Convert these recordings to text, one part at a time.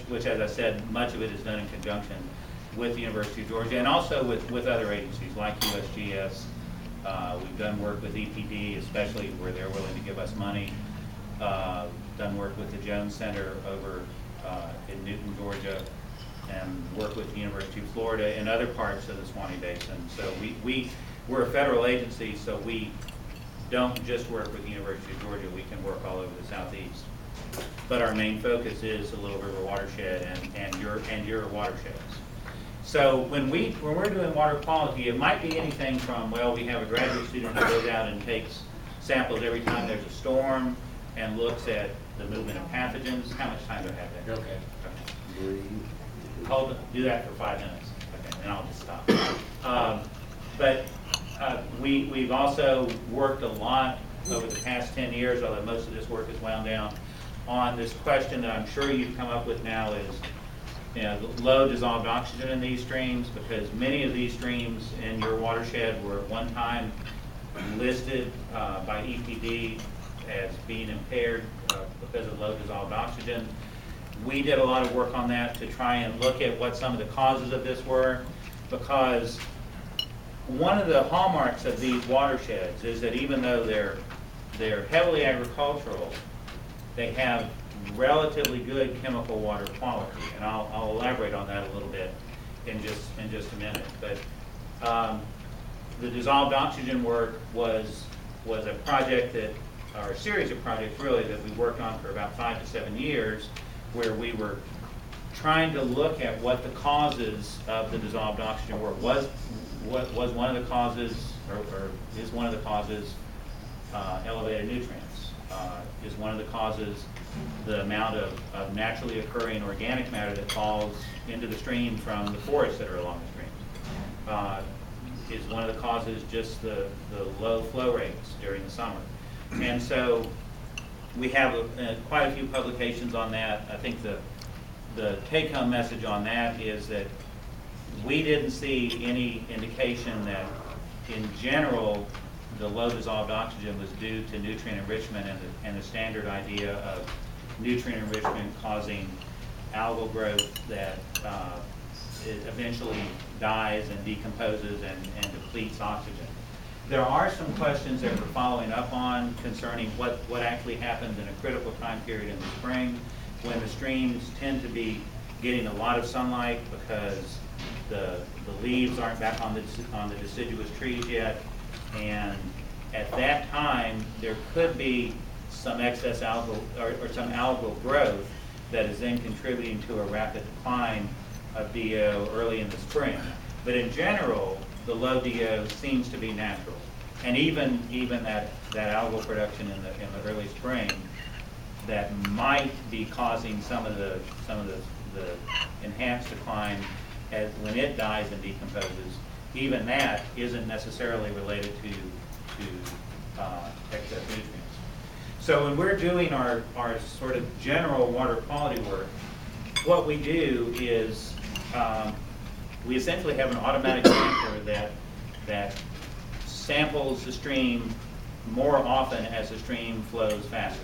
which, as I said, much of it is done in conjunction with the University of Georgia and also with other agencies like USGS. We've done work with EPD, especially where they're willing to give us money. Done work with the Jones Center over in Newton, Georgia, and work with the University of Florida and other parts of the Swanee Basin. So we're a federal agency, so we don't just work with the University of Georgia. We can work all over the Southeast. But our main focus is the Little River watershed and your watersheds. So when we're doing water quality, it might be anything from, well, we have a graduate student who goes out and takes samples every time there's a storm and looks at the movement of pathogens. How much time do I have there? Okay. Do that for 5 minutes. Okay, and I'll just stop. We've also worked a lot over the past 10 years, although most of this work is wound down, on this question that I'm sure you've come up with now is, low dissolved oxygen in these streams, because many of these streams in your watershed were at one time listed by EPD as being impaired because of low dissolved oxygen. We did a lot of work on that to try and look at what some of the causes of this were, because one of the hallmarks of these watersheds is that even though they're heavily agricultural, they have relatively good chemical water quality, and I'll elaborate on that a little bit in just a minute. But the dissolved oxygen work was a project or a series of projects really that we worked on for about 5 to 7 years, where we were trying to look at what the causes of the dissolved oxygen were. Was one of the causes, or is one of the causes elevated nutrients? Is one of the causes the amount of naturally occurring organic matter that falls into the stream from the forests that are along the stream? Is one of the causes just the low flow rates during the summer? And so we have quite a few publications on that. I think the take-home message on that is that we didn't see any indication that, in general, the low dissolved oxygen was due to nutrient enrichment and the standard idea of nutrient enrichment causing algal growth that it eventually dies and decomposes and depletes oxygen. There are some questions that we're following up on concerning what actually happens in a critical time period in the spring when the streams tend to be getting a lot of sunlight because the leaves aren't back on the deciduous trees yet, and at that time there could be some excess algal or some algal growth that is then contributing to a rapid decline of DO early in the spring. But in general, the low DO seems to be natural, and even that algal production in the early spring that might be causing some of the enhanced decline as when it dies and decomposes, even that isn't necessarily related to excess nutrients. So when we're doing our sort of general water quality work, what we do is we essentially have an automatic sampler that samples the stream more often as the stream flows faster.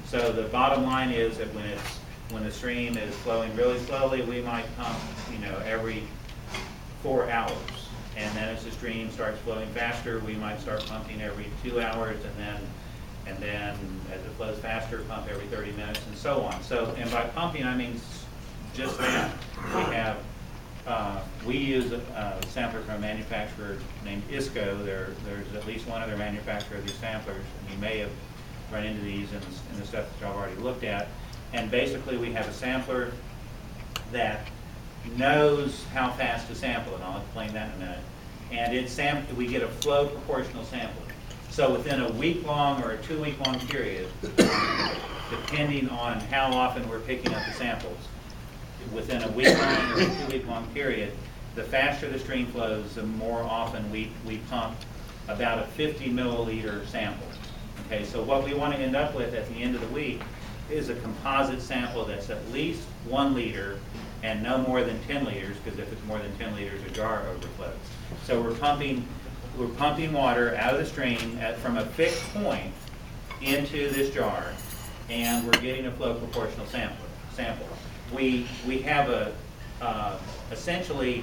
So the bottom line is that when the stream is flowing really slowly, we might pump, every 4 hours. And then as the stream starts flowing faster, we might start pumping every 2 hours, and then as it flows faster, pump every 30 minutes, and so on. So, and by pumping, I mean just that. We use a sampler from a manufacturer named ISCO. There's at least one other manufacturer of these samplers, and you may have run into these in the stuff that y'all already looked at. And basically, we have a sampler that knows how fast to sample, and I'll explain that in a minute. And we get a flow proportional sample. So within a week-long or a 2-week-long period, depending on how often we're picking up the samples, within a week-long or a 2-week-long period, the faster the stream flows, the more often we pump about a 50 milliliter sample. Okay, so what we want to end up with at the end of the week is a composite sample that's at least 1 liter and no more than 10 liters, because if it's more than 10 liters, a jar overflows. So we're pumping water out of the stream from a fixed point into this jar, and we're getting a flow proportional sample. we have essentially,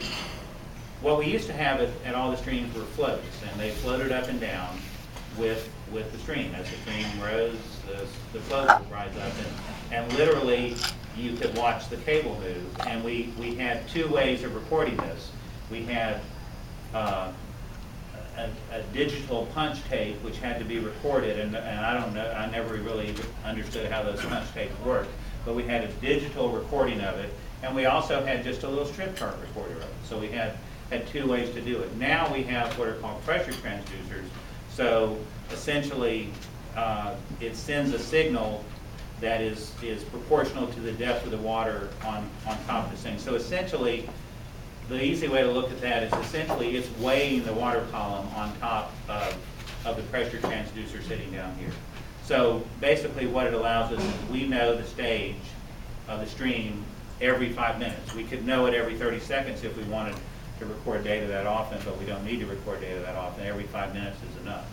what we used to have at all the streams were floats, and they floated up and down with the stream. As the stream rose, the float would rise up, and literally you could watch the cable move. And we had two ways of recording this. We had a digital punch tape which had to be recorded, and I don't know, I never really understood how those punch tapes worked, but we had a digital recording of it, and we also had just a little strip chart recorder of it. So we had two ways to do it. Now we have what are called pressure transducers. So essentially, it sends a signal that is proportional to the depth of the water on top of this thing. So essentially, the easy way to look at that is essentially it's weighing the water column on top of the pressure transducer sitting down here. So basically what it allows us is we know the stage of the stream every 5 minutes. We could know it every 30 seconds if we wanted to record data that often, but we don't need to record data that often. Every 5 minutes is enough.